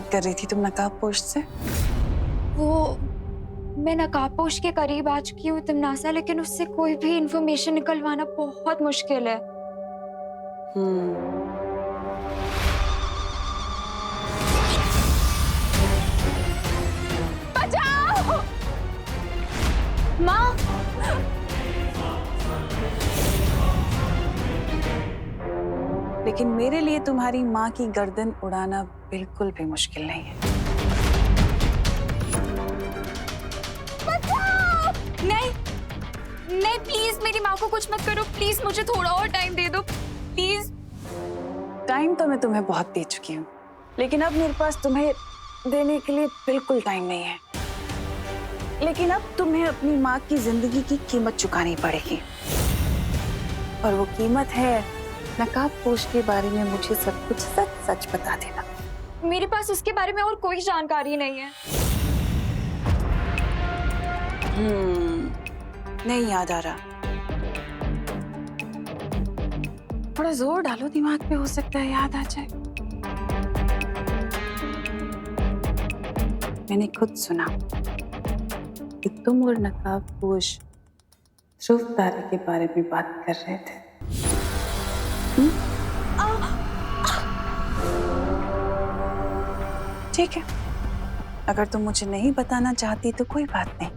बात कर रही थी तुम नकाबपोश से? वो मैं नकाबपोश के करीब आ चुकी हूँ तिमनासा, लेकिन उससे कोई भी इंफॉर्मेशन निकलवाना बहुत मुश्किल है। बचाओ! माँ! लेकिन मेरे लिए तुम्हारी माँ की गर्दन उड़ाना बिल्कुल भी मुश्किल नहीं है। बचाओ! नहीं नहीं, प्लीज मेरी माँ को कुछ मत करो, प्लीज मुझे थोड़ा और टाइम दे दो, प्लीज। टाइम तो मैं तुम्हें बहुत दे चुकी हूँ, लेकिन अब मेरे पास तुम्हें देने के लिए बिल्कुल टाइम नहीं है। लेकिन अब तुम्हें अपनी माँ की जिंदगी की कीमत चुकानी पड़ेगी, और वो कीमत है नकाबपोश के बारे में मुझे सब कुछ सच सच बता देना। मेरे पास उसके बारे में और कोई जानकारी नहीं है। नहीं याद आ रहा। थोड़ा जोर डालो दिमाग पे, हो सकता है याद आ जाए। मैंने खुद सुना कि तुम और नकाबपोश ध्रुव तारे के बारे में बात कर रहे थे। ठीक है, अगर तुम मुझे नहीं बताना चाहती तो कोई बात नहीं।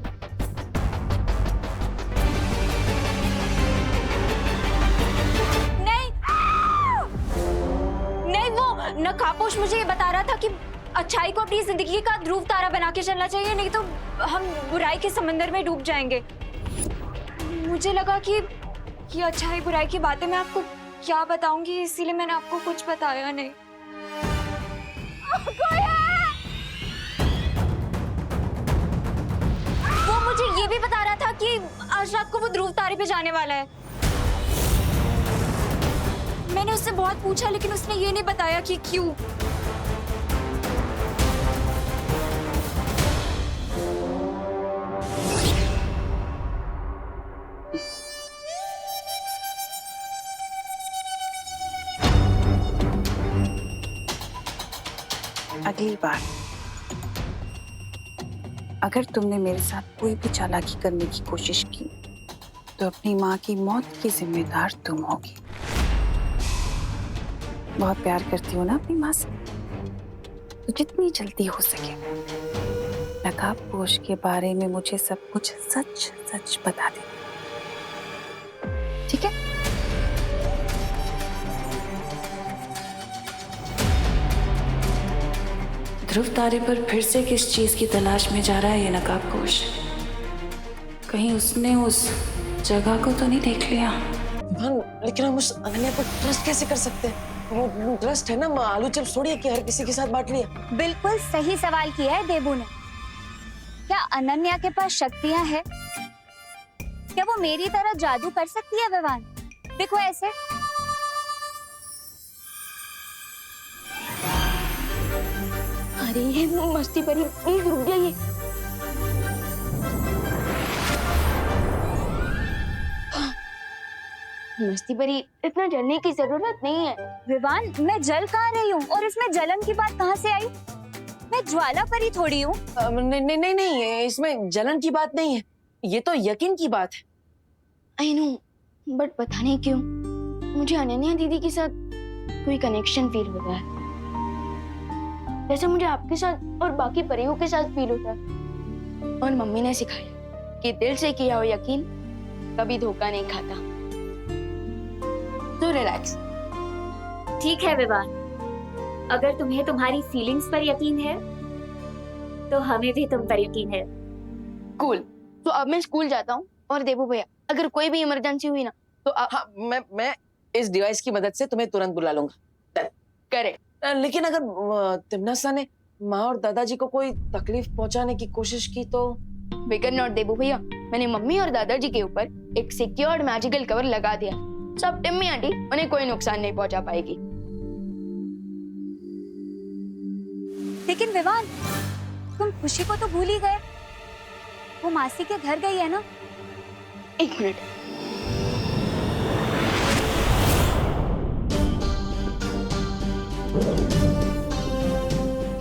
नहीं, वो नकाबपोश मुझे ये बता रहा था कि अच्छाई को अपनी जिंदगी का ध्रुव तारा बना के चलना चाहिए, नहीं तो हम बुराई के समंदर में डूब जाएंगे। मुझे लगा कि अच्छाई बुराई की बातें मैं आपको क्या बताऊंगी, इसीलिए मैंने आपको कुछ बताया नहीं। कोई है? वो मुझे ये भी बता रहा था कि आज रात को वो ध्रुव तारे पे जाने वाला है। मैंने उससे बहुत पूछा, लेकिन उसने ये नहीं बताया कि क्यों। अगली बार अगर तुमने मेरे साथ कोई भी चालाकी करने की कोशिश की तो अपनी माँ की मौत की जिम्मेदार तुम होगी। बहुत प्यार करती हो ना अपनी माँ से, तो जितनी जल्दी हो सके नकाबपोश के बारे में मुझे सब कुछ सच सच बता दे, ठीक है? ध्रुव तारे पर फिर से किस चीज की तलाश में जा रहा है ये नकाबपोश? कहीं उसने उस जगह को तो नहीं देख लिया? लेकिन हम उस अनन्या पर ट्रस्ट कैसे कर सकते हैं? वो ट्रस्ट है ना, आलू चिप्स थोड़ी है कि हर किसी के साथ बांट लिया। बिल्कुल सही सवाल किया है देबू ने। क्या अनन्या के पास शक्तियां हैं? क्या वो मेरी तरह जादू कर सकती है विवान? देखो ऐसे। अरे मस्ती परी, प्लीज रुक जाइए। मस्ती परी, इतना जलने की जरूरत नहीं है। विवान, मैं जल कहाँ रही हूँ और इसमें जलन की बात कहाँ से आई? मैं ज्वाला परी थोड़ी हूँ। नहीं नहीं नहीं नहीं, इसमें जलन की बात नहीं है, ये तो यकीन की बात है। आई नो, बट पता नहीं क्यों मुझे अनन्या दीदी के साथ कोई कनेक्शन फील हो रहा है, जैसे मुझे आपके साथ और बाकी परियों के साथ फील होता है। और मम्मी ने सिखाया कि दिल से किया हो यकीन कभी धोखा नहीं खाता। तो रिलैक्स। ठीक है विवान, अगर तुम्हें तुम्हारी फीलिंग्स पर यकीन है तो हमें भी तुम पर यकीन है। कूल। तो अब मैं स्कूल जाता हूँ, और देबू भैया अगर कोई भी इमरजेंसी हुई ना तो हाँ, मैं इस डिवाइस की मदद से तुम्हें तुरंत बुला लूंगा। करें। लेकिन अगर तिमनासा ने माँ और दादाजी को कोई तकलीफ पहुंचाने की कोशिश की तो? फिकर नॉट देबू भैया, मैंने मम्मी और दादाजी के ऊपर एक सिक्योर्ड मैजिकल कवर लगा दिया। सब टिम्मी आंटी उन्हें कोई नुकसान नहीं पहुंचा पाएगी। लेकिन विवान, तुम खुशी को तो भूल ही गए। वो मासी के घर गई है ना? एक मिनट।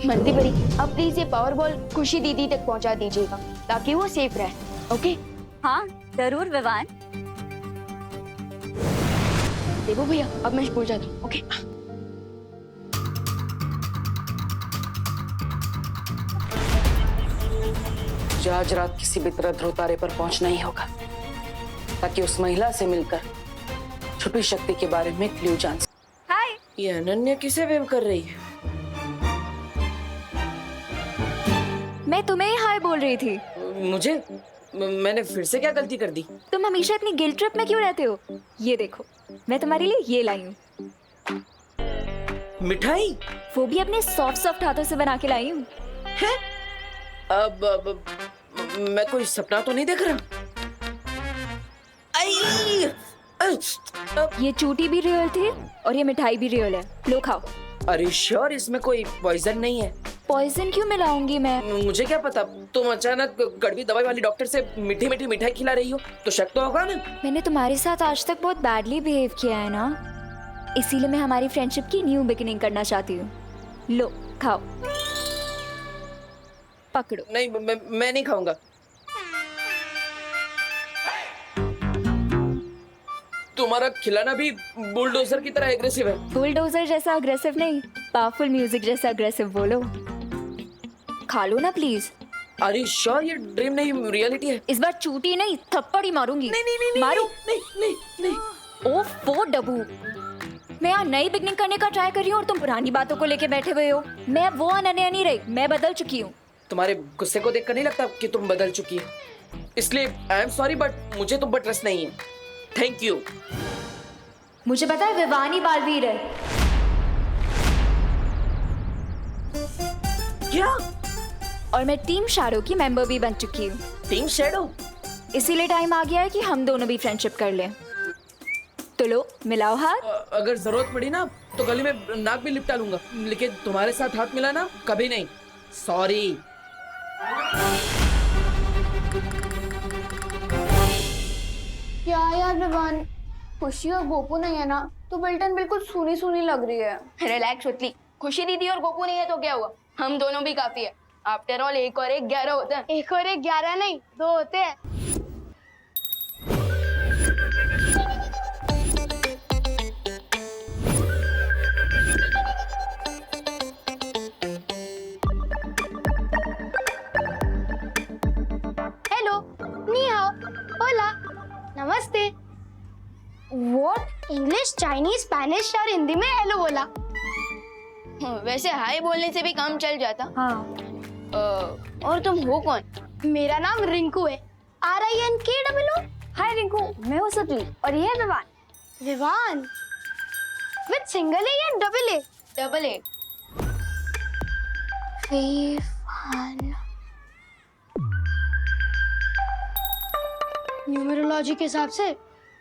मनती परी, अब प्लीज ये पावर बॉल खुशी दीदी तक पहुंचा दीजिएगा ताकि वो सेफ रहे। ओके? हाँ जरूर विवान। देखो भैया, अब मैं स्कूल जाती हूँ। ओके? मुझे आज रात किसी भी तरह ध्रुव तारे पर पहुंचना ही होगा ताकि उस महिला से मिलकर छुपी शक्ति के बारे में क्लू जान सकूं। हाय। ये अनन्या किसे वेव कर रही है? मैं तुम्हें ही हाय बोल रही थी। मुझे? मैंने फिर से क्या गलती कर दी? तुम हमेशा इतनी गिल्ट ट्रिप में क्यों रहते हो? ये देखो, मैं तुम्हारे लिए ये लाई हूँ। मिठाई? वो भी अपने सॉफ्ट सॉफ्ट हाथों से बना के लाई हूँ। अब मैं कोई सपना तो नहीं देख रहा? आई! ये चूटी भी रियल थी और ये मिठाई भी रियल है। लो खाओ। अरे श्योर इसमें कोई पॉइजन नहीं है? पॉइजन क्यों मिलाऊंगी मैं? मुझे क्या पता, तुम अचानक कड़वी दवाई वाली डॉक्टर से मीठी मीठी मिठाई खिला रही हो तो शक तो होगा ना? मैंने तुम्हारे साथ आज तक बहुत बैडली बिहेव किया है ना, इसीलिए मैं हमारी फ्रेंडशिप की न्यू बिगिनिंग करना चाहती हूँ। लो खाओ, पकड़ो। नहीं, मैं नहीं खाऊंगा। तुम्हारा खिलाना भी बुलडोजर की तरह एग्रेसिव है। बुलडोजर जैसा अग्रेसिव नहीं, पावरफुल म्यूजिक जैसा अग्रेसिव बोलो। खा लो ना प्लीज। अरे श्योर ये ड्रीम नहीं रियलिटी है? इस बार चूटी नहीं, थप्पड़ ही मारूंगी। नहीं मारू। नहीं। ओफ वो डबू, मैं यहाँ नई बिगनिंग करने का ट्राई कर रही हूँ और तुम पुरानी बातों को लेके बैठे हुए हो। मैं अब वो अनन्या नहीं रही, मैं बदल चुकी हूँ। तुम्हारे गुस्से को देखकर नहीं लगता कि तुम बदल चुकी है, इसलिए आई एम सॉरी बट मुझे तुम पर ट्रस्ट नहीं है। Thank you. मुझे पता है विवानी बालवीर है। क्या? और मैं टीम शैडो की मेंबर भी बन चुकी हूँ। Team shadow? इसीलिए टाइम आ गया है कि हम दोनों भी फ्रेंडशिप कर लें। तो लो मिलाओ हाथ। अगर जरूरत पड़ी ना तो गली में नाक भी लिपटा लूंगा, लेकिन तुम्हारे साथ हाथ मिलाना कभी नहीं। सॉरी। क्या यार विवान, खुशी और गोपू नहीं है ना तो बिल्टन बिल्कुल सूनी सूनी लग रही है। रिलैक्स होती, खुशी दीदी और गोपू नहीं है तो क्या हुआ, हम दोनों भी काफी है। आफ्टर ऑल 1 और 1 11 होते हैं। 1 और 1 11 नहीं 2 होते हैं। हेलो, नी हाओ, होला, नमस्ते। व्हाट? इंग्लिश, चाइनीज, स्पेनिश और हिंदी में हेलो बोला। वैसे हाय बोलने से भी काम चल जाता। हाँ। और तुम हो कौन? मेरा नाम रिंकू है, RINKOO। हाय रिंकू, मैं हूँ सतली और ये है Vivaan. Vivaan with single A या double A? Double A. Vivaan. Numerology के हिसाब से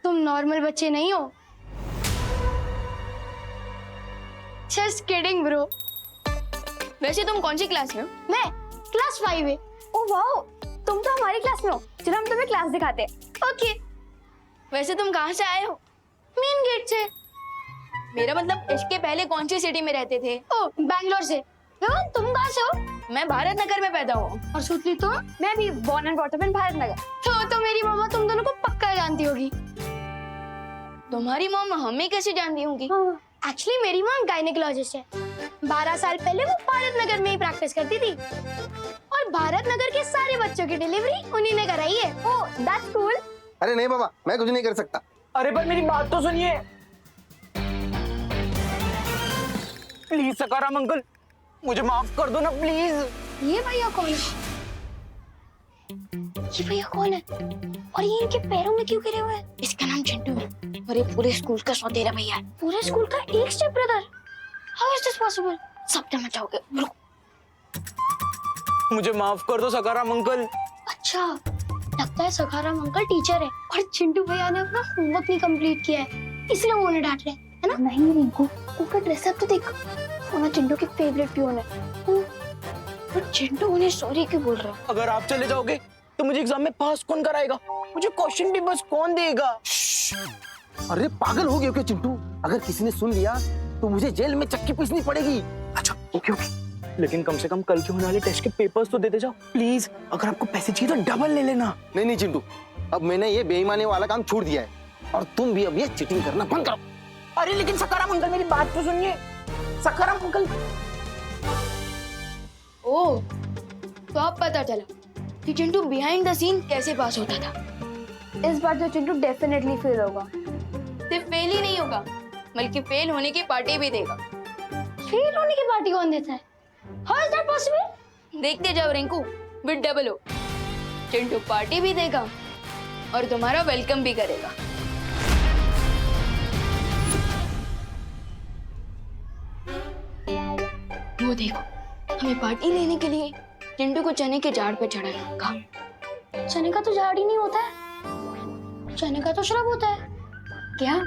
तुम नॉर्मल बच्चे नहीं हो। Just kidding bro. वैसे तुम कौन सी क्लास में हो? मैं क्लास 5 है। ओ वाओ, तुम तो हमारी क्लास में हो। चलो हम तुम्हें क्लास दिखाते हैं। ओके। वैसे तुम कहाँ से आए हो? मेन गेट से। मेरा मतलब इसके पहले कौन सी सिटी में रहते थे? ओ बैंगलोर से। विवान तुम कहाँ से हो? मैं भारत नगर में पैदा हुआ। और सुतली तुम? मैं भी born and brought up in Bharat Nagar. तो मेरी मम्मा तुम दोनों को पक्का जानती होगी। तुम्हारी मम्मा हमें कैसे जानती होंगी? एक्चुअली मेरी मॉम गायनेकोलॉजिस्ट है। 12 साल पहले वो भारत नगर में ही प्रैक्टिस करती थी और भारत नगर के सारे बच्चों की डिलीवरी उन्हीं ने कराई है। Oh that's cool. अरे नहीं बाबा, मैं कुछ नहीं कर सकता। अरे पर मेरी बात तो सुनिए प्लीज। सकाराम अंकल मुझे माफ कर दो ना प्लीज। ये भैया कौन है? ये भैया कौन है? और ये इनके पैरों में क्यों गिरे हुए हैं? इसका नाम चिंटू है और ये पूरे स्कूल का सौतेला भैया है। पूरे स्कूल का एक step brother? How is this possible? सब टाइम मचाओगे। मुझे माफ कर दो सकाराम अंकल। अच्छा, लगता है सखाराम अंकल टीचर है और चिंटू भैया ने अपना होमवर्क नहीं कंप्लीट किया है इसलिए वो उन्हें डांट रहे हैं, है ना? नहीं रिंकू, उनका ड्रेसअप तो देख, वो चिंटू के फेवरेट पियोन है। पर चिंटू उन्हें सॉरी क्यों बोल रहा है? अगर आप चले जाओगे तो मुझे एग्जाम में पास कौन कराएगा? मुझे क्वेश्चन पेपर्स कौन देगा? अरे पागल हो गए क्या चिंटू? अगर किसी ने सुन लिया तो मुझे जेल में चक्की पीसनी पड़ेगी। अच्छा ओके ओके। लेकिन कम से कम कल के होने वाले टेस्ट के पेपर्स तो देते जाओ प्लीज। अगर आपको पैसे चाहिए तो डबल ले लेना। नहीं नहीं चिंटू, अब मैंने ये बेईमानी वाला काम छोड़ दिया है और तुम भी अब ये चीटिंग करना बंद करो। अरे लेकिन सकाराम अंकल मेरी बात तो सुनिए। सकाराम अंकल। ओह, तो अब पता चला कि चिंटू बिहाइंड द सीन कैसे पास होता था। इस बार तो चिंटू डेफिनेटली फेल होगा। सिर्फ फेल ही नहीं होगा, बल्कि फेल होने की पार्टी भी देगा। फेल होने की पार्टी कौन देता है? How is that possible? देखते जाओ Rinku, with double O. Chintu party भी देगा और तुम्हारा वेलकम भी करेगा। वो देखो, हमें पार्टी लेने के लिए चिंटू को चने के झाड़ पे चढ़ाना होगा। चने का तो झाड़ ही नहीं होता है, चने का तो श्रब होता है। क्या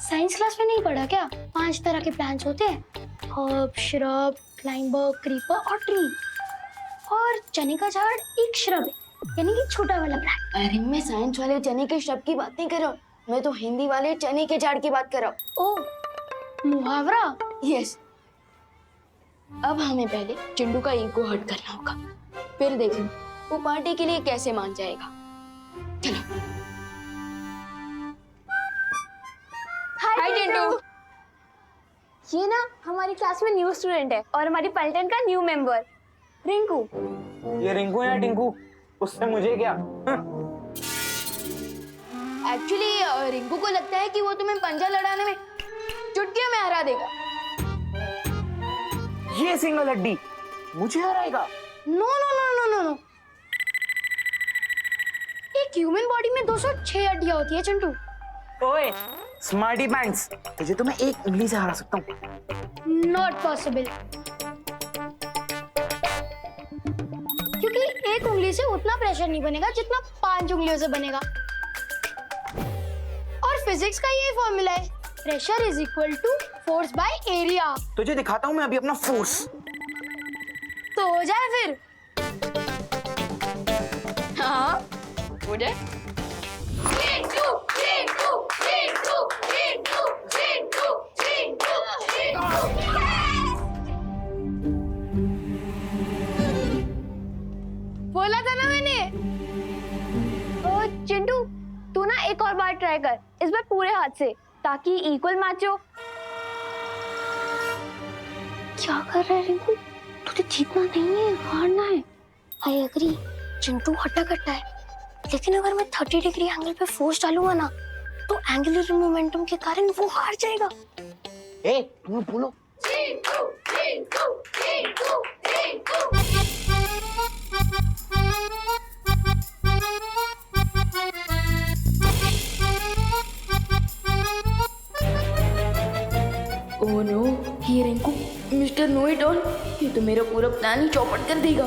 साइंस क्लास में नहीं पढ़ा क्या? 5 तरह के प्लांट्स होते हैं, हर्ब, श्रब, क्लाइंबर, क्रीपर और ट्री। और चने का झाड़ एक श्रब है, यानी कि छोटा वाला प्लांट। अरे मैं साइंस वाले चने के शब्द की बात नहीं कर रहा हूँ, मैं तो हिंदी वाले चने के झाड़ की बात कर रहा हूँ। ओह, मुहावरा। यस। अब हमें पहले चिंटू का ईगो हर्ट करना होगा, फिर देखें वो पार्टी के लिए कैसे मान जाएगा। चलो। हाय चिंटू। ये ना हमारी क्लास में न्यू स्टूडेंट है और हमारी पलटन का न्यू मेंबर रिंकू। ये रिंकू या टिंकू, उससे मुझे क्या? एक्चुअली रिंकू को लगता है कि वो तुम्हें पंजा लड़ाने में चुटकियों में हरा देगा। ये सिंगल हड्डी मुझे हराएगा? No no no no no no. एक ह्यूमन बॉडी में 206 हड्डियां होती है चिंटू। ओए स्मार्टी पैंट्स, तुझे तो मैं एक उंगली से हरा सकता हूँ। नॉट पॉसिबल, क्योंकि एक उंगली से उतना प्रेशर नहीं बनेगा जितना 5 उंगलियों से बनेगा। और फिजिक्स का ये फॉर्मूला है, pressure is equal to force by area. तुझे दिखाता हूँ मैं अभी अपना फोर्स। तो हो जाए फिर। हाँ, हो जाए। बोला था ना मैंने। चिंटू तू ना एक और बार ट्राई कर, इस बार पूरे हाथ से, ताकि इक्वल मैच हो। क्या कर रहा है रिंकू? तुझे जीतना नहीं है, हारना है। आई एग्री, चिंटू हट्टा कट्टा है, लेकिन अगर मैं 30 डिग्री एंगल पे फोर्स डालूंगा ना, तो एंगुलर मोमेंटम के कारण वो हार जाएगा। ए, तुम बोलो। ओह नो, ये Rinku mister know it all, ये तो मेरा पूरा प्लान ही चौपट कर देगा।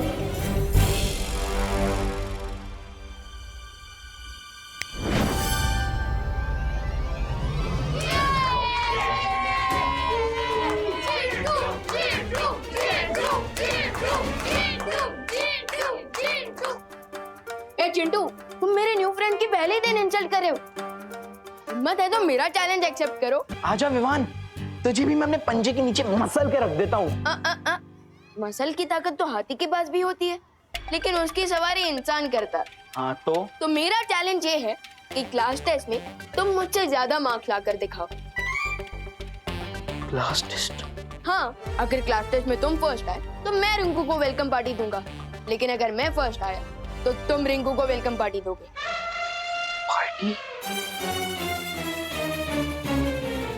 ए चिंटू, तुम मेरे न्यू फ्रेंड की पहले ही दिन इंसल्ट कर रहे हो। हिम्मत है तो मेरा चैलेंज एक्सेप्ट करो। आजा विवान, तुझे भी मैं अपने पंजे के नीचे मसल के रख देता हूँ। मसल की ताकत तो हाथी के पास भी होती है, लेकिन उसकी सवारी इंसान करता है। हाँ तो मेरा चैलेंज ये है कि क्लास टेस्ट में तुम मुझसे ज्यादा मार्क्स लाकर दिखाओ। Class test? हाँ, अगर क्लास टेस्ट में तुम फर्स्ट आए तो मैं रिंकू को वेलकम पार्टी दूंगा, लेकिन अगर मैं फर्स्ट आया तो तुम रिंकू को वेलकम पार्टी दोगे। पार्टी?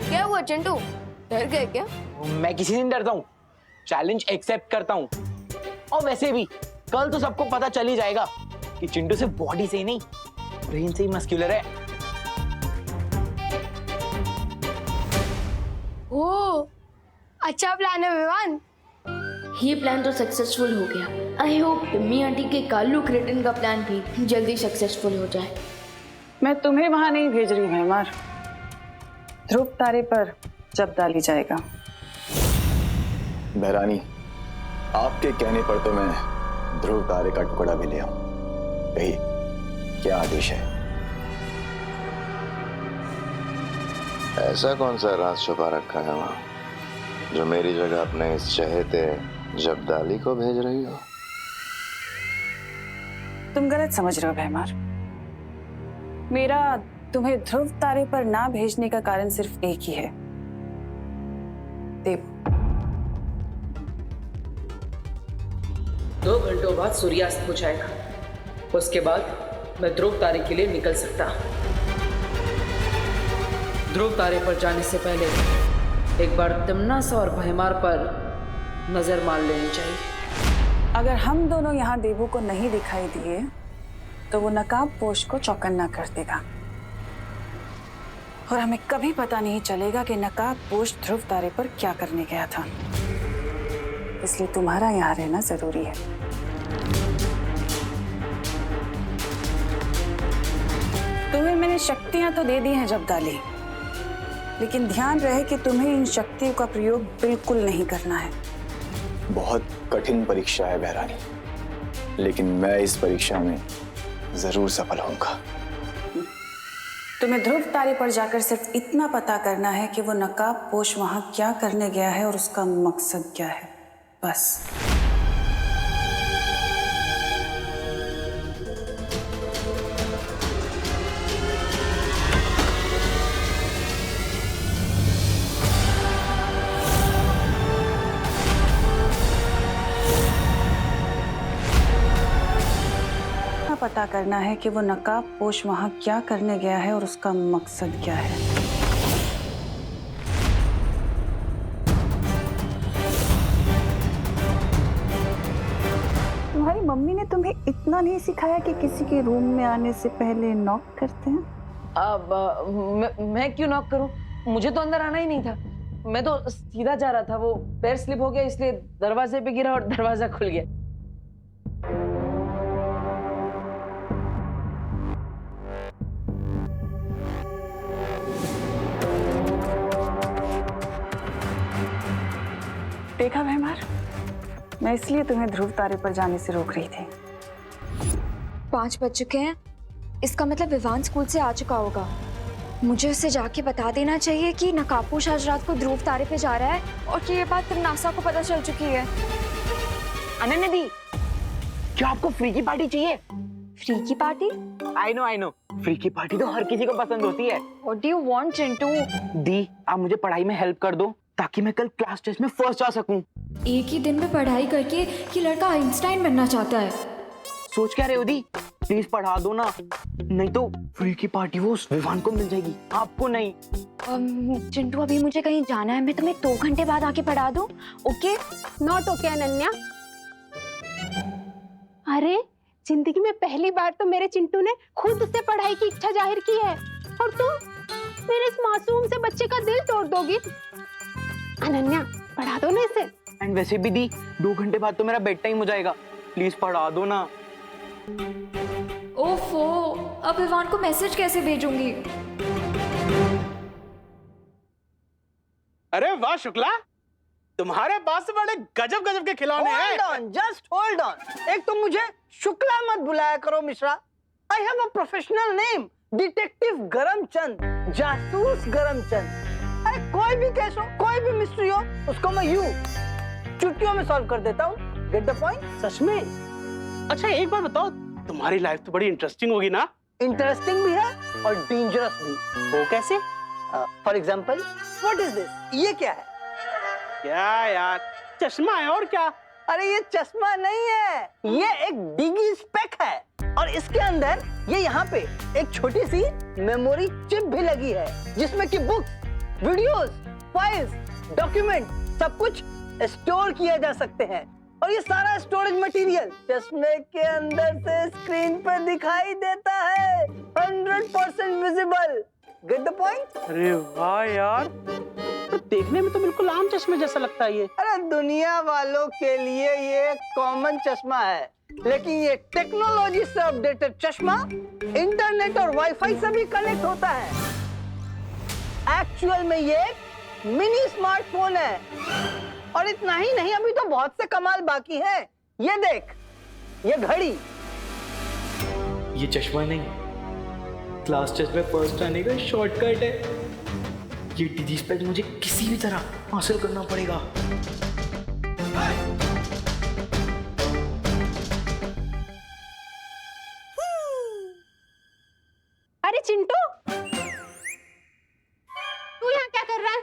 क्या हुआ चिंटू, डर गए क्या? मैं किसी से नहीं डरता हूँ, चैलेंज एक्सेप्ट करता हूँ। और वैसे भी कल तो सबको पता चल ही जाएगा कि चिंटू सिर्फ बॉडी से ही नहीं, ब्रेन से ही मस्कुलर है। ओह, अच्छा प्लान है विवान। ये प्लान तो सक्सेसफुल हो गया। आई होप टिम्मी आंटी के कालू क्रेटन का प्लान भी जल्दी सक्सेसफुल हो जाए। मैं तुम्हें वहां नहीं भेज रही हूँ हेमार, ध्रुव तारे पर जब डाली जाएगा। बहरानी, आपके कहने पर तो मैं ध्रुव तारे का टुकड़ा भी ले आऊं। कहिए, क्या आदेश है? ऐसा कौन सा राज छुपा रखा है वहां जो मेरी जगह अपने इस चहेते जब्दाली को भेज रही हो? तुम गलत समझ रहे हो भैमार। मेरा तुम्हें ध्रुव तारे पर ना भेजने का कारण सिर्फ एक ही है, देव। 2 घंटों बाद सूर्यास्त हो जाएगा। उसके बाद मैं ध्रुव तारे के लिए निकल सकता। ध्रुव तारे पर जाने से पहले एक बार तिम्नास और भैमार पर नजर मार लेनी चाहिए। अगर हम दोनों यहाँ देवू को नहीं दिखाई दिए तो वो नकाबपोश को चौकन्ना कर देगा और हमें कभी पता नहीं चलेगा कि नकाबपोश ध्रुव तारे पर क्या करने गया था। इसलिए तुम्हारा यहाँ रहना जरूरी है। तुम्हें मैंने शक्तियां तो दे दी हैं जब्दाली, लेकिन ध्यान रहे कि तुम्हें इन शक्तियों का प्रयोग बिल्कुल नहीं करना है। बहुत कठिन परीक्षा है बहरानी, लेकिन मैं इस परीक्षा में जरूर सफल होऊंगा। तुम्हें ध्रुव तारे पर जाकर सिर्फ इतना पता करना है कि वो नकाबपोश वहां क्या करने गया है और उसका मकसद क्या है, बस। पता करना है कि वो नकाबपोश वहां क्या करने गया है और उसका मकसद क्या है। तुम्हारी मम्मी ने तुम्हें इतना नहीं सिखाया कि किसी के रूम में आने से पहले नॉक करते हैं? अब मैं क्यों नॉक करूं? मुझे तो अंदर आना ही नहीं था। मैं तो सीधा जा रहा था, वो पैर स्लिप हो गया इसलिए दरवाजे पे गिरा और दरवाजा खुल गया। देखा भैमार, मैं इसलिए तुम्हें ध्रुव तारे पर जाने से रोक रही थी। 5 बज चुके हैं, इसका मतलब विवान स्कूल से आ चुका होगा। मुझे उसे जाके बता देना चाहिए कि नकाबपोश आज रात को ध्रुव तारे पे जा रहा है और कि ये बात तिम्नासा को पता चल चुकी है। अनन्या दी, क्या आपको फ्री की पार्टी चाहिए? फ्री की पार्टी? आई नो, फ्री की पार्टी तो हर किसी को पसंद होती है। What do you want, Chintu? दी, आप मुझे पढ़ाई में हेल्प कर दो ताकि मैं कल क्लास टेस्ट में फर्स्ट आ सकूं। एक ही दिन में पढ़ाई करके कि लड़का आइंस्टाइन बनना चाहता है। सोच क्या रहे हो दी? प्लीज पढ़ा दो ना, नहीं तो फ्री की पार्टी वो उस विवान को मिल जाएगी, आपको नहीं। चिंटू, अभी मुझे कहीं जाना है, मैं तुम्हें 2 घंटे बाद आके पढ़ा दूं? ओके? Not okay Ananya. अरे जिंदगी में पहली बार तो मेरे चिंटू ने खुद से पढ़ाई की इच्छा जाहिर की है और तुम मेरे इस मासूम से बच्चे का दिल तोड़ दोगी। अनन्या, पढ़ा दो ना इसे। एंड वैसे भी दी, 2 घंटे बाद तो मेरा बेड टाइम हो जाएगा, प्लीज पढ़ा दो ना। ओफो, अब विवान को मैसेज कैसे भेजूंगी? अरे वाह शुक्ला, तुम्हारे पास तो बड़े गजब गजब के खिलौने हैं। Just hold on. एक तो मुझे शुक्ला मत बुलाया करो Mishra. I have a professional name, detective Garamchand, जासूस गरमचंद। अरे कोई भी केस हो, कोई भी मिस्ट्री हो, उसको मैं यूं चुटकियों में सॉल्व कर देता हूँ। Get the point? सच में? अच्छा एक बात बताओ, तुम्हारी लाइफ तो बड़ी इंटरेस्टिंग होगी ना? इंटरेस्टिंग भी है और डेंजरस भी। वो कैसे? For example, what is this? ये क्या है? क्या यार, चश्मा है और क्या? अरे ये चश्मा नहीं है, ये एक डिगी स्पेक है और इसके अंदर ये यहाँ पे एक छोटी सी मेमोरी चिप भी लगी है जिसमें कि बुक्स, वीडियोस, फाइल्स, डॉक्यूमेंट सब कुछ स्टोर किया जा सकते हैं। और ये सारा स्टोरेज मटेरियल चश्मे के अंदर से स्क्रीन पर दिखाई देता है, 100% विजिबल। Get the point? अरे वाह यार, तो देखने में तो बिल्कुल आम चश्मे जैसा लगता है ये। अरे दुनिया वालों के लिए ये कॉमन चश्मा है, लेकिन ये टेक्नोलॉजी से अपडेटेड चश्मा इंटरनेट और वाईफाई से भी कनेक्ट होता है। एक्चुअल में ये एक मिनी स्मार्टफोन है। और इतना ही नहीं, अभी तो बहुत से कमाल बाकी हैं। ये देख, ये घड़ी। ये चश्मा नहीं, क्लास टेस्ट में फर्स्ट आने का शॉर्टकट है। ये डिजी स्पेक मुझे किसी भी तरह हासिल करना पड़ेगा। चिंटू, तू यहाँ क्या कर रहा है?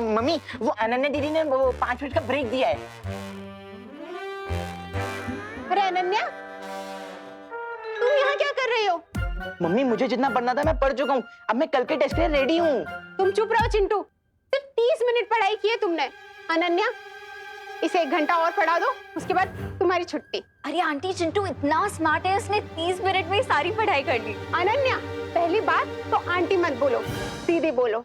मम्मी, वो अनन्या दीदी ने वो 5 मिनट का ब्रेक दिया है। अरे अनन्या, तुम यहाँ क्या कर रही हो? मम्मी, मुझे जितना पढ़ना था मैं पढ़ चुका हूँ। अब मैं कल के टेस्ट के लिए रेडी हूँ। तुम चुप रहो चिंटू, सिर्फ 30 मिनट पढ़ाई की है तुमने। अनन्या, इसे 1 घंटा और पढ़ा दो, उसके बाद तुम्हारी छुट्टी। अरे आंटी, चिंटू इतना स्मार्ट है, उसने 30 मिनट में ही सारी पढ़ाई कर ली। अनन्या, पहली बात तो आंटी मत बोलो, दीदी बोलो।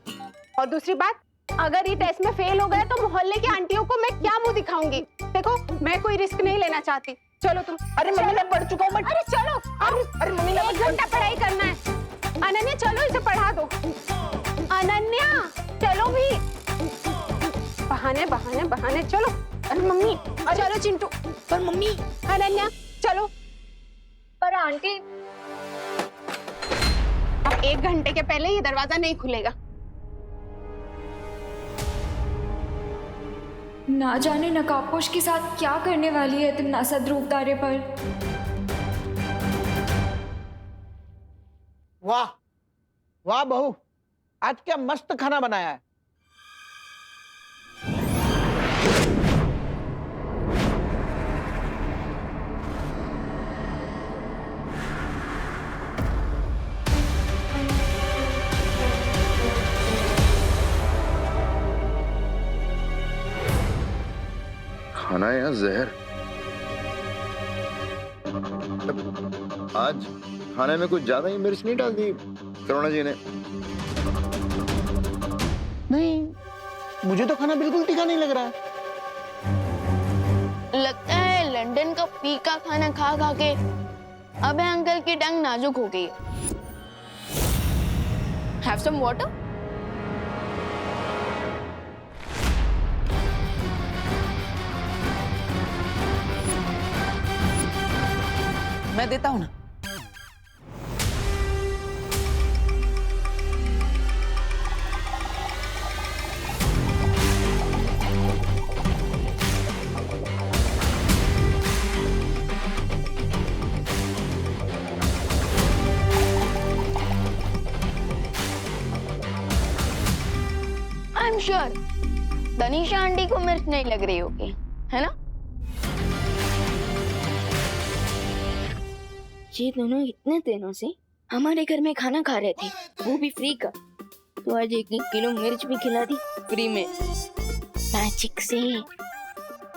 और दूसरी बात, अगर ये टेस्ट में फेल हो गया तो मोहल्ले की आंटियों को मैं क्या मुंह दिखाऊंगी? देखो, मैं कोई रिस्क नहीं लेना चाहती। चलो तुम। अरे मम्मी, मैं पढ़ चुका हूँ। अरे चलो, अरे मम्मी, 1 घंटा पढ़ाई करना है। अनन्या चलो, इसे पढ़ा दो। अनन्या चलो भी। बहाने बहाने बहाने, चलो। अरे मम्मी, चलो चिंटू। पर मम्मी। अनन्या चलो। पर आंटी, अब 1 घंटे के पहले ये दरवाजा नहीं खुलेगा। ना जाने नकाबपोश के साथ क्या करने वाली है तिमनासा ध्रुव तारे पर। वाह वाह बहू, आज क्या मस्त खाना बनाया है। खाना है या जहर? आज खाने में कुछ ज्यादा ही मिर्च नहीं डाल दी करुणा जी ने? नहीं, मुझे तो खाना बिल्कुल तीखा नहीं लग रहा है। लगता है लंदन का फीका खाना खा खा के अबे अंकल की टंग नाजुक हो गई है। Have some water? मैं देता हूँ ना। I am sure Tanisha aunty को मिर्च नहीं लग रही होगी, है ना? ये दोनों इतने दिनों से हमारे घर में खाना खा रहे थे, वो भी फ्री का। तो आज 1-1 किलो मिर्च भी खिला दी फ्री में, मैजिक से।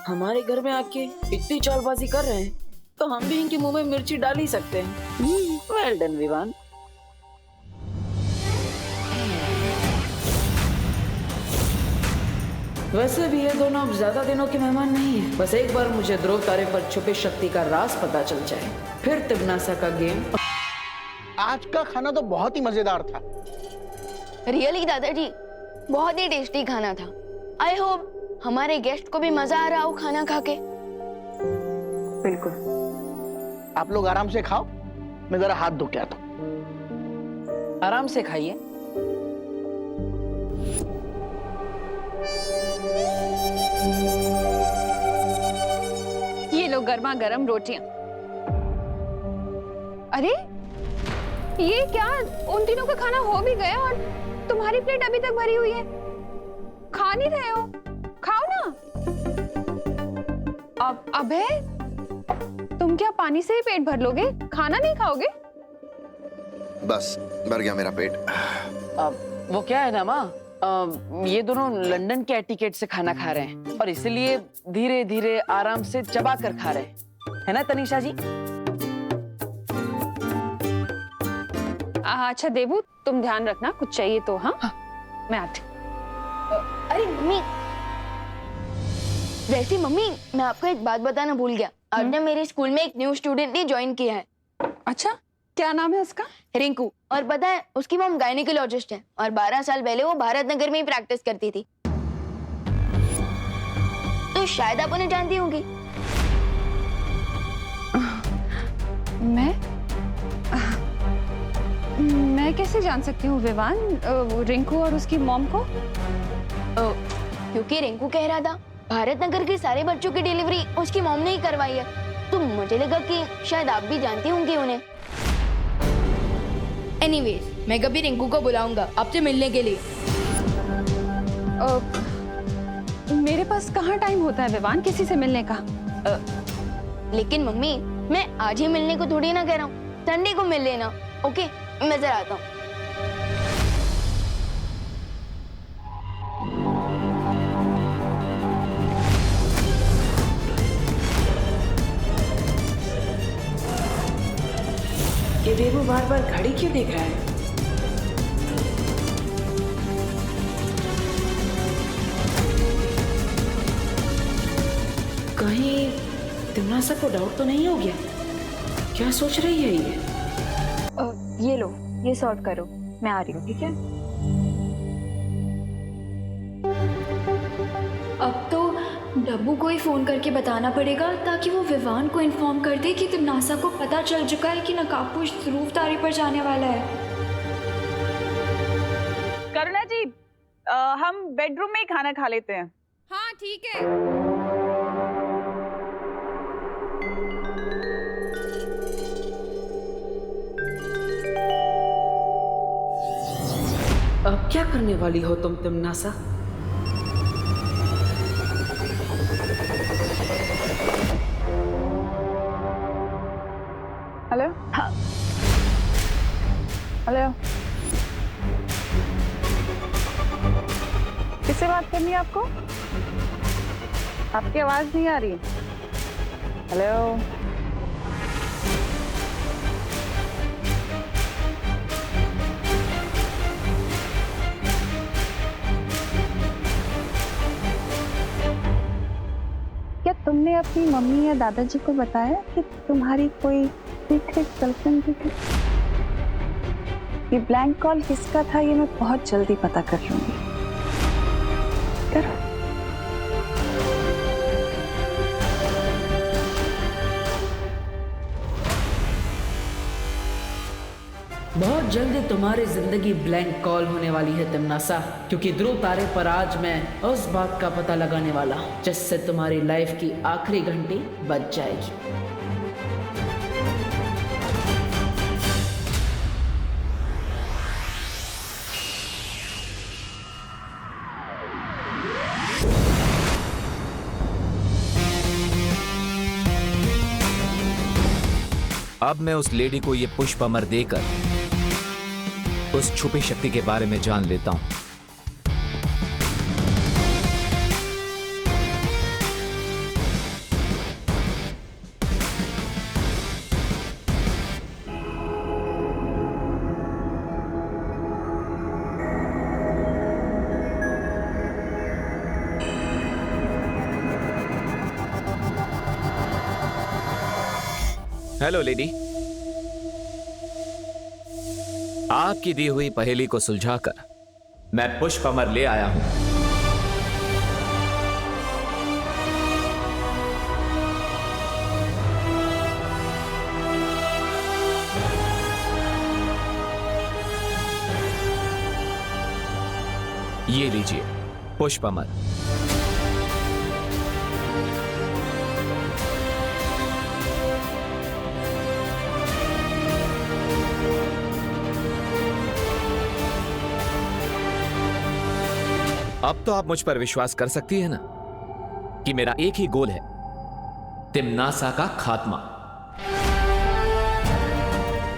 हमारे घर में आके इतनी चालबाजी कर रहे हैं तो हम भी इनके मुंह में मिर्ची डाल ही सकते हैं। Well done Vivaan. वैसे भी ये दोनों अब ज्यादा दिनों के मेहमान नहीं है। बस एक बार मुझे ध्रुव तारे पर छुपी शक्ति का राज पता चल जाए, फिर तिमनासा का गेम। आज का खाना तो बहुत ही मजेदार था। रियली दादाजी, बहुत ही टेस्टी खाना था। आई होप हमारे गेस्ट को भी मजा आ रहा हो खाना खा के। बिल्कुल। आप लोग आराम से खाओ, मैं जरा हाथ धो के आता हूं। आराम से खाइए। ये लो गर्मा गर्म रोटियां। अरे ये क्या, उन तीनों का खाना हो भी गया और तुम्हारी प्लेट अभी तक भरी हुई है। खा नहीं रहे हो? खाओ ना। अब अबे, तुम क्या पानी से ही पेट भर लोगे? खाना नहीं खाओगे? बस भर गया मेरा पेट। वो क्या है ना माँ, ये दोनों लंदन के एटिकेट से खाना खा रहे हैं और इसलिए धीरे धीरे आराम से चबा कर खा रहे हैं, है ना तनीषा जी? अच्छा देवू, तुम ध्यान रखना, कुछ चाहिए तो। हाँ, मैं आती। अरे मम्मी, वैसे मम्मी मैं आपको एक बात बताना भूल गया। आज ना मेरे स्कूल में एक न्यू स्टूडेंट ने ज्वाइन किया है। अच्छा, क्या नाम है उसका? रिंकू। और पता है उसकी मॉम गायनेकोलॉजिस्ट है और 12 साल पहले वो भारत नगर में ही प्रैक्टिस करती थी। तो शायद आप उन्हें जानती होंगी। मैं कैसे जान सकती हूँ विवान, रिंकू और उसकी मॉम को? क्योंकि रिंकू कह रहा था भारत नगर के सारे बच्चों की डिलीवरी उसकी मॉम ने ही करवाई है, तो मुझे लगा कि शायद आप भी जानती होंगी उन्हें। एनीवेज मैं कभी रिंकू को बुलाऊंगा आपसे मिलने के लिए। मेरे पास कहाँ टाइम होता है विवान किसी से मिलने का। लेकिन मम्मी मैं आज ही मिलने को थोड़ी ना कह रहा हूँ, संडे को मिल लेना। ओके मैं जरा आता हूँ। ये देवू बार बार घड़ी क्यों देख रहा है? कहीं तिमनासा को डाउट तो नहीं हो गया? क्या सोच रही है ये? ये लो, ये सॉर्ट करो, मैं आ रही हूँ, ठीक है? अब तो डब्बू को ही फोन करके बताना पड़ेगा ताकि वो विवान को इन्फॉर्म कर दे कि तिमनासा को पता चल चुका है कि नकाबपोश ध्रुव तारे पर जाने वाला है। करुणा जी, हम बेडरूम में ही खाना खा लेते हैं। हाँ ठीक है। अब क्या करने वाली हो तुम तिमनासा? हेलो? हाँ। हेलो? किससे बात करनी है आपको? आपकी आवाज नहीं आ रही। हेलो? क्या तुमने अपनी मम्मी या दादाजी को बताया कि तुम्हारी कोई सीक्रेट गर्लफ्रेंड थी? ये ब्लैंक कॉल किसका था ये मैं बहुत जल्दी पता कर लूंगी। करो। बहुत जल्दी तुम्हारी जिंदगी ब्लैंक कॉल होने वाली है तिमनासा, क्योंकि ध्रुव तारे पर आज मैं उस बात का पता लगाने वाला हूँ जिससे तुम्हारी लाइफ की आखिरी घंटी बज जाएगी। अब मैं उस लेडी को ये पुष्प अमर देकर उस छुपी शक्ति के बारे में जान लेता हूं। हेलो लेडी, आपकी दी हुई पहेली को सुलझाकर मैं पुष्प अमर ले आया हूं। ये लीजिए पुष्प अमर। अब तो आप मुझ पर विश्वास कर सकती है ना कि मेरा एक ही गोल है, तिमनासा का खात्मा।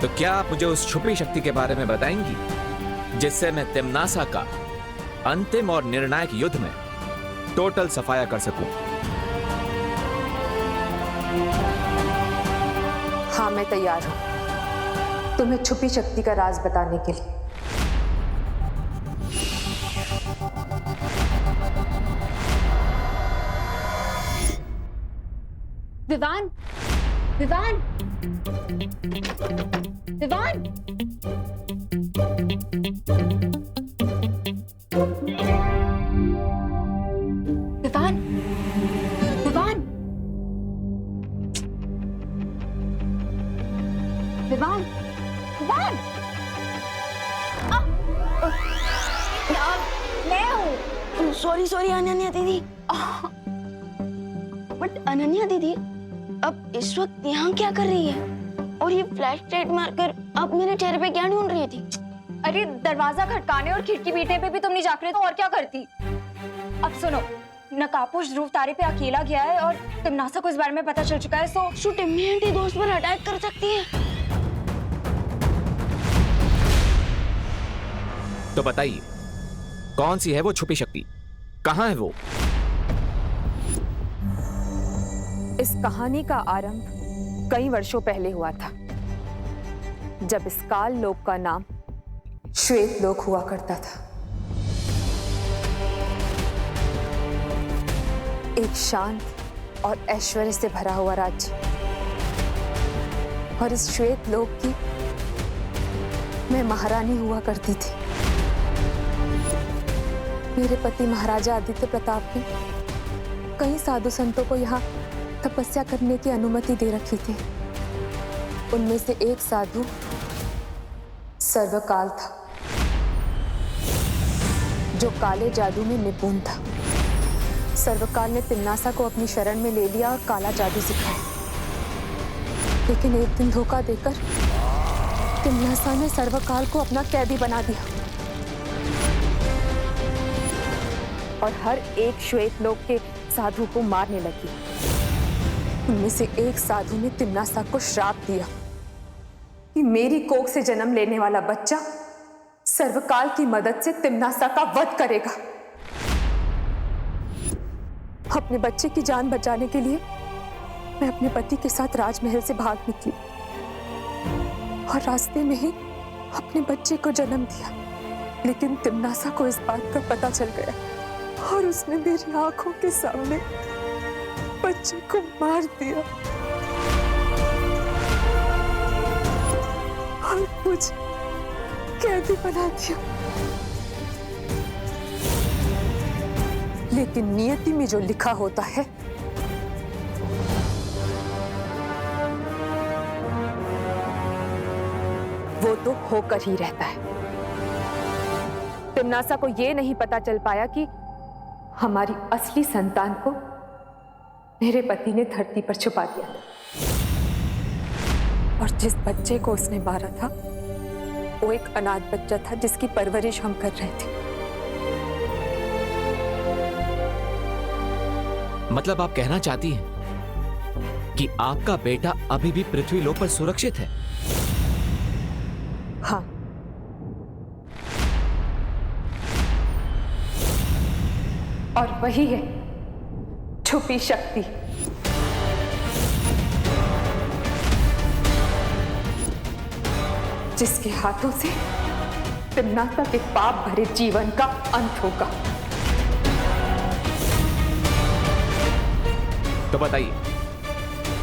तो क्या आप मुझे उस छुपी शक्ति के बारे में बताएंगी जिससे मैं तिमनासा का अंतिम और निर्णायक युद्ध में टोटल सफाया कर सकूं? हाँ मैं तैयार हूं तुम्हें छुपी शक्ति का राज बताने के लिए। विवान, विवान, विवान, विवान, विवान, विवान, विवान, मैं हूँ। सॉरी सॉरी अनन्या दीदी। बट अनन्या दीदी अब इस वक्त यहाँ क्या कर रही है? और ये फ्लैश लाइट मारकर आप मेरे चेहरे पे क्या ढूंढ रही थी? अरे दरवाजा खटकाने और खिड़की पीटने पे भी तुम नहीं झांक रहे तो और क्या करती? अब सुनो, नकाबपोश ध्रुव तारे पे अकेला गया है और तिम्नासा को इस बारे में पता चल चुका है, सो टिम्मी आंटी दोस्त पर अटैक कर सकती है। तो बताइए, कौन सी है वो छुपी शक्ति? कहाँ है वो? इस कहानी का आरंभ कई वर्षों पहले हुआ था, जब इस काल लोक का नाम श्वेत लोक हुआ करता था। एक शांत और ऐश्वर्य से भरा हुआ राज्य, और इस श्वेत लोक की मैं महारानी हुआ करती थी। मेरे पति महाराजा आदित्य प्रताप ने कई साधु संतों को यहाँ तपस्या करने की अनुमति दे रखी थी। उनमें से एक साधु सर्वकाल था, जो काले जादू में निपुण था। सर्वकाल ने तिम्नासा को अपनी शरण में ले लिया और काला जादू सिखाया। लेकिन एक दिन धोखा देकर तिम्नासा ने सर्वकाल को अपना कैदी बना दिया और हर एक श्वेत लोक के साधु को मारने लगी। उनमें से एक साधु ने तिम्नासा को श्राप दिया कि मेरी कोख से जन्म लेने वाला बच्चा सर्वकाल की मदद से तिम्नासा का वध करेगा। अपने बच्चे की जान बचाने के लिए मैं अपने पति के साथ राजमहल से भाग निकली और रास्ते में ही अपने बच्चे को जन्म दिया। लेकिन तिम्नासा को इस बात का पता चल गया और उसने मेरी आंखों के सामने बच्चे को मार दिया और मुझे कैदी बना दिया। लेकिन नियति में जो लिखा होता है वो तो होकर ही रहता है। तिम्नासा को यह नहीं पता चल पाया कि हमारी असली संतान को मेरे पति ने धरती पर छुपा दिया था, और जिस बच्चे को उसने मारा था वो एक अनाथ बच्चा था जिसकी परवरिश हम कर रहे थे। मतलब आप कहना चाहती हैं कि आपका बेटा अभी भी पृथ्वी लोक पर सुरक्षित है? हाँ, और वही है छुपी शक्ति। जिसके हाथों से तिम्नासा के पाप भरे जीवन का अंत होगा। तो बताइए,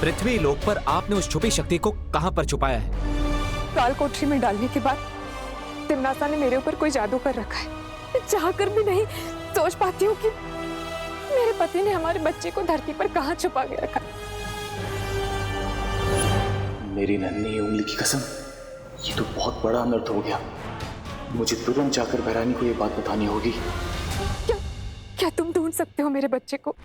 पृथ्वी लोक पर आपने उस छुपी शक्ति को कहां पर छुपाया है? काल कोठरी में डालने के बाद तिम्नासा ने मेरे ऊपर कोई जादू कर रखा है। मैं चाहकर भी नहीं सोच पाती हूँ कि मेरे पति ने हमारे बच्चे को धरती पर कहां छुपा के रखा। मेरी नन्ही उंगली की कसम, ये तो बहुत बड़ा अनर्थ हो गया। मुझे तुरंत जाकर बहरानी को ये बात बतानी होगी। क्या तुम ढूंढ सकते हो मेरे बच्चे को?